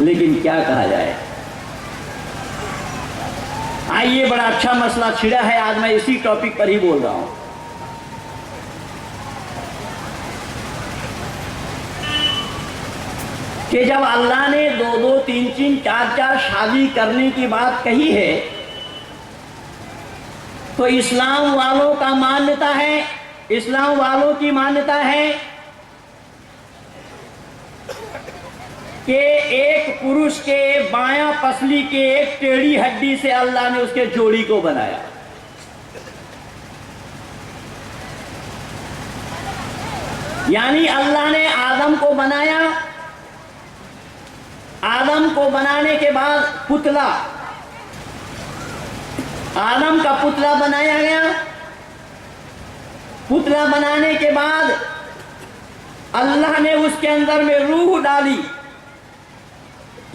लेकिन क्या कहा जाए। आइए, बड़ा अच्छा मसला छिड़ा है, आज मैं इसी टॉपिक पर ही बोल रहा हूं। कि जब अल्लाह ने 2-2, 3-3, 4-4 शादी करने की बात कही है, तो इस्लाम वालों का मान्यता है, इस्लाम वालों की मान्यता है कि एक पुरुष के बायां पसली के एक टेढ़ी हड्डी से अल्लाह ने उसके जोड़ी को बनाया। यानी अल्लाह ने आदम को बनाया, आदम को बनाने के बाद पुतला, आदम का पुतला बनाया गया। पुतला बनाने के बाद अल्लाह ने उसके अंदर में रूह डाली।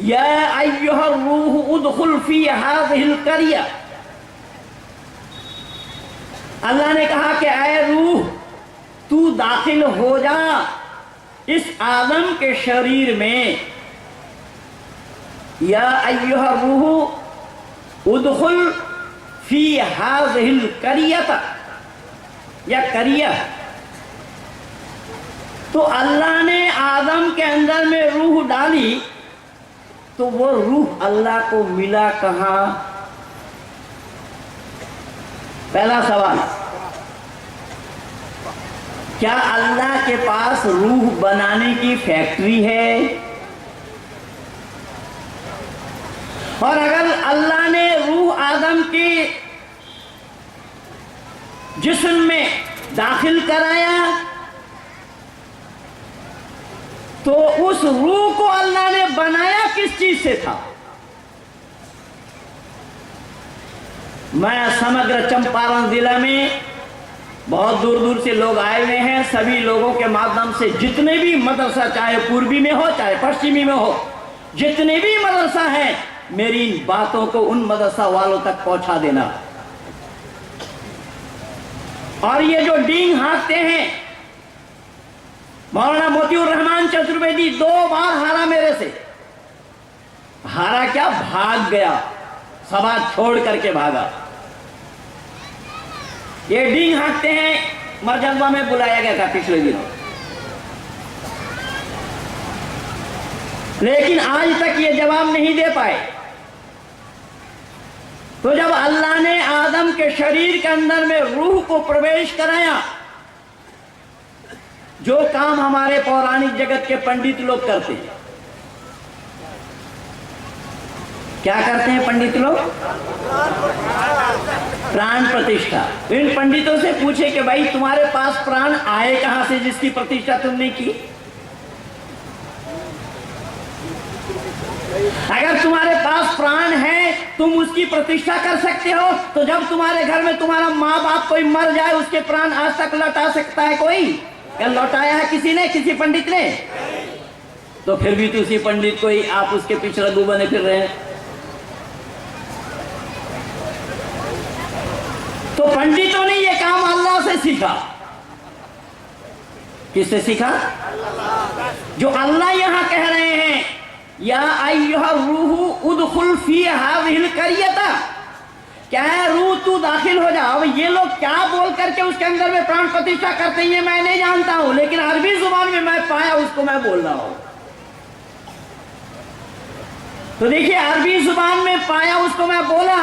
या अय्युहर रूह उदखुल फी हाज़िहिल क़रिया, अल्लाह ने कहा कि ऐ रूह तू दाखिल हो जा इस आदम के शरीर में। या अय्युहर रूह उदखुल फी हाज़िहिल क़रियता, या करिया। तो अल्लाह ने आदम के अंदर में रूह डाली, तो वो रूह अल्लाह को मिला कहां? पहला सवाल, क्या अल्लाह के पास रूह बनाने की फैक्ट्री है? और अगर अल्लाह ने रूह आदम के जिस्म में दाखिल कराया, तो उस रूह को अल्लाह ने बनाया किस चीज से था? मैं समग्र चंपारण जिला में बहुत दूर दूर से लोग आए हुए हैं। सभी लोगों के माध्यम से जितने भी मदरसा, चाहे पूर्वी में हो चाहे पश्चिमी में हो, जितने भी मदरसा हैं, मेरी इन बातों को उन मदरसा वालों तक पहुंचा देना। और ये जो डींग हाँकते हैं, मौलाना मोतिउर रहमान चतुर्वेदी 2 बार हारा मेरे से। हारा क्या, भाग गया, सभा छोड़ करके भागा। ये डींग हाँकते हैं, मरजलवा में बुलाया गया था पिछले दिनों, लेकिन आज तक ये जवाब नहीं दे पाए। तो जब अल्लाह ने आदम के शरीर के अंदर में रूह को प्रवेश कराया, जो काम हमारे पौराणिक जगत के पंडित लोग करते हैं, क्या करते हैं पंडित लोग? प्राण प्रतिष्ठा। इन पंडितों से पूछे कि भाई तुम्हारे पास प्राण आए कहां से जिसकी प्रतिष्ठा तुमने की? अगर तुम्हारे पास प्राण है, तुम उसकी प्रतिष्ठा कर सकते हो, तो जब तुम्हारे घर में तुम्हारा माँ बाप कोई मर जाए, उसके प्राण आज तक लौटा सकता है कोई? क्या लौटाया है किसी ने, किसी पंडित ने? तो फिर भी तो उसी पंडित को ही आप उसके पीछे रघु बने फिर रहे हैं। तो पंडितों ने ये काम अल्लाह से सीखा। किससे सीखा? जो अल्लाह यहां कह रहे हैं, या अय्युहर रूह उदखुल फी हाज़िहिल क़रियता, क्या है रूह तू दाखिल हो जा। अब ये लोग क्या बोल करके उसके अंदर में प्राण प्रतिष्ठा करते हैं मैं नहीं जानता हूं, लेकिन अरबी जुबान में मैं पाया उसको मैं बोल रहा हूं। तो देखिए, अरबी जुबान में पाया उसको मैं बोला,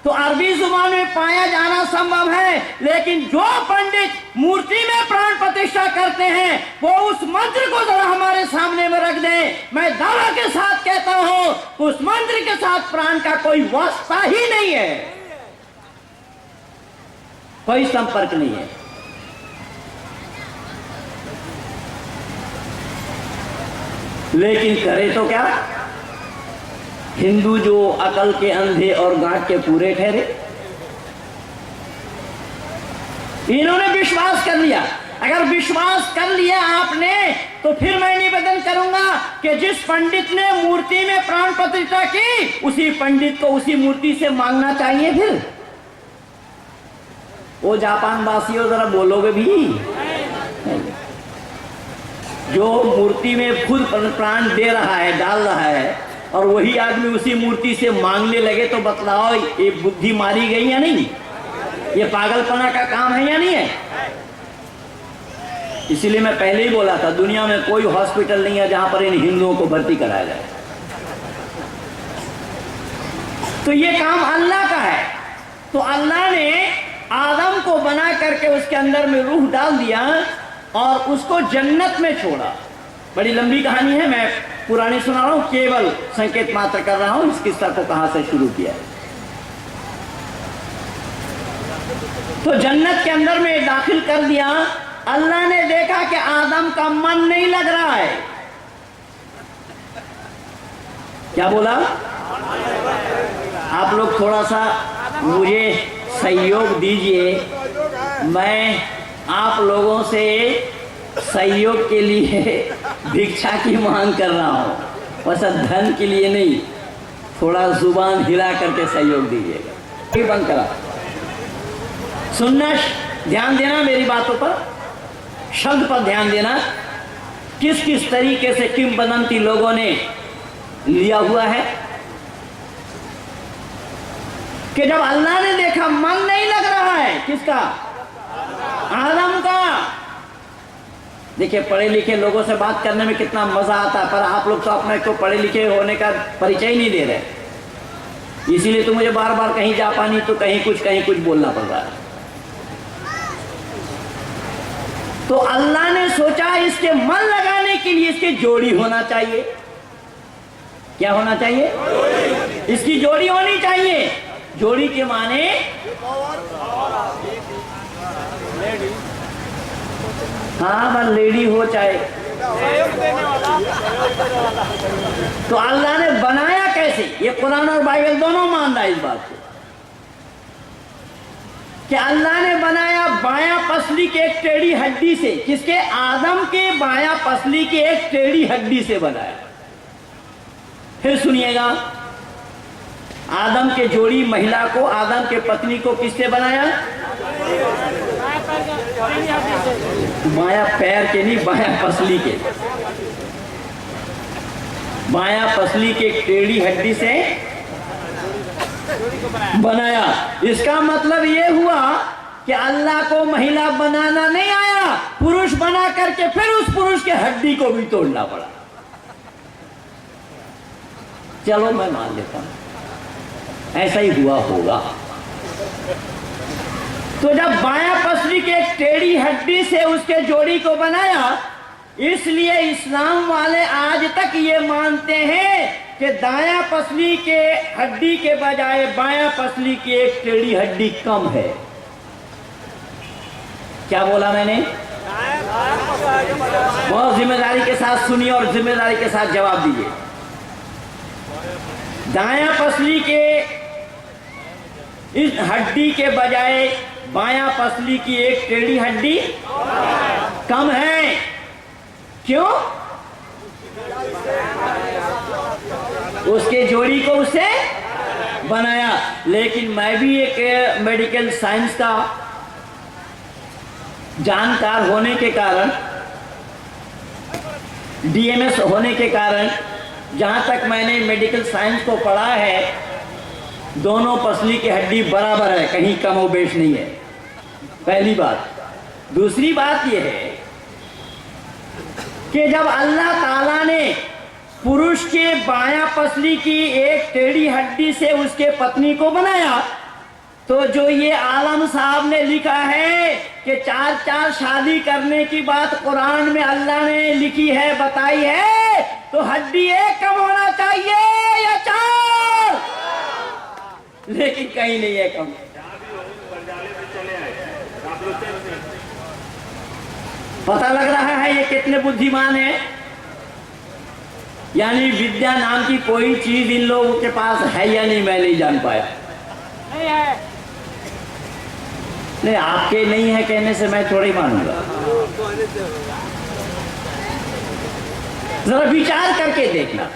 तो अरबी जुबान में पाया जाना संभव है, लेकिन जो पंडित मूर्ति में प्राण प्रतिष्ठा करते हैं, वो उस मंत्र को जरा हमारे सामने में रख दें। मैं दावा के साथ कहता हूं, उस मंत्र के साथ प्राण का कोई वास्ता ही नहीं है, कोई संपर्क नहीं है। लेकिन करे तो क्या? हिंदू जो अकल के अंधे और गांठ के पूरे ठहरे, इन्होंने विश्वास कर लिया। अगर विश्वास कर लिया आपने, तो फिर मैं निवेदन करूंगा कि जिस पंडित ने मूर्ति में प्राण प्रतिष्ठा की, उसी पंडित को उसी मूर्ति से मांगना चाहिए। फिर वो जापान वासियों जरा बोलोगे भी? जो मूर्ति में खुद प्राण दे रहा है, डाल रहा है, और वही आदमी उसी मूर्ति से मांगने लगे, तो बतलाओ ये बुद्धि मारी गई या नहीं? ये पागलपना का काम है या नहीं है? इसीलिए मैं पहले ही बोला था, दुनिया में कोई हॉस्पिटल नहीं है जहां पर इन हिंदुओं को भर्ती कराया जाए। तो ये काम अल्लाह का है। तो अल्लाह ने आदम को बना करके उसके अंदर में रूह डाल दिया और उसको जन्नत में छोड़ा। बड़ी लंबी कहानी है, मैं पुरानी सुना रहा हूं, केवल संकेत मात्र कर रहा हूं इस किस्सा को कहां से शुरू किया। तो जन्नत के अंदर में दाखिल कर दिया। अल्लाह ने देखा कि आदम का मन नहीं लग रहा है। क्या बोला? आप लोग थोड़ा सा मुझे सहयोग दीजिए, मैं आप लोगों से सहयोग के लिए भिक्षा की मांग कर रहा हूँ, वैसा धन के लिए नहीं। थोड़ा जुबान हिला करके सहयोग दीजिएगा। ये बंद करा, सुनना, ध्यान देना मेरी बातों पर, शब्द पर ध्यान देना। किस किस तरीके से किंवदंती लोगों ने लिया हुआ है कि जब अल्लाह ने देखा मन नहीं लग रहा है, किसका? आदम का। देखिए, पढ़े लिखे लोगों से बात करने में कितना मजा आता है, पर आप लोग तो अपने को पढ़े लिखे होने का परिचय नहीं दे रहे। इसीलिए तो मुझे बार बार कहीं जापानी तो कहीं कुछ बोलना पड़ रहा है। तो अल्लाह ने सोचा इसके मन लगाने के लिए इसके जोड़ी होना चाहिए। क्या होना चाहिए? इसकी जोड़ी होनी चाहिए। जोड़ी के माने हाँ, बस लेडी हो चाहे। तो अल्लाह ने बनाया कैसे? ये कुरान और बाइबल दोनों मान रहा है इस बात को कि अल्लाह ने बनाया बायां पसली के एक टेढ़ी हड्डी से। किसके? आदम के बायां पसली के एक टेढ़ी हड्डी से बनाया। फिर सुनिएगा, आदम के जोड़ी महिला को, आदम के पत्नी को किससे बनाया? बायां पैर के नहीं, बायां पसली के। बायां पसली के टेढ़ी हड्डी से बनाया। इसका मतलब ये हुआ कि अल्लाह को महिला बनाना नहीं आया, पुरुष बना करके फिर उस पुरुष के हड्डी को भी तोड़ना पड़ा। चलो मैं मान लेता हूं ऐसा ही हुआ होगा। तो जब बायां पसली के एक टेढ़ी हड्डी से उसके जोड़ी को बनाया, इसलिए इस्लाम वाले आज तक ये मानते हैं कि दायां पसली के हड्डी के बजाय बायां पसली की एक टेढ़ी हड्डी कम है। क्या बोला मैंने? बहुत जिम्मेदारी के साथ सुनिए और जिम्मेदारी के साथ जवाब दीजिए। दायां पसली के इस हड्डी के बजाय बायां पसली की एक टेढ़ी हड्डी कम है। क्यों? उसके जोड़ी को उसे बनाया। लेकिन मैं भी एक मेडिकल साइंस का जानकार होने के कारण, डीएमएस होने के कारण, जहां तक मैंने मेडिकल साइंस को पढ़ा है, दोनों पसली की हड्डी बराबर है, कहीं कम और बेश नहीं है। पहली बात। दूसरी बात यह है कि जब अल्लाह ताला ने पुरुष के बायां पसली की एक टेढ़ी हड्डी से उसके पत्नी को बनाया, तो जो ये आलम साहब ने लिखा है कि 4 शादी करने की बात कुरान में अल्लाह ने लिखी है, बताई है, तो हड्डी एक कम होना चाहिए या 4? लेकिन कहीं नहीं है कम। पता लग रहा है ये कितने बुद्धिमान है। यानी विद्या नाम की कोई चीज इन लोगों के पास है या नहीं, मैं नहीं जान पाया। नहीं है। नहीं, आपके नहीं है कहने से मैं थोड़ी मानूंगा। जरा विचार करके देखना।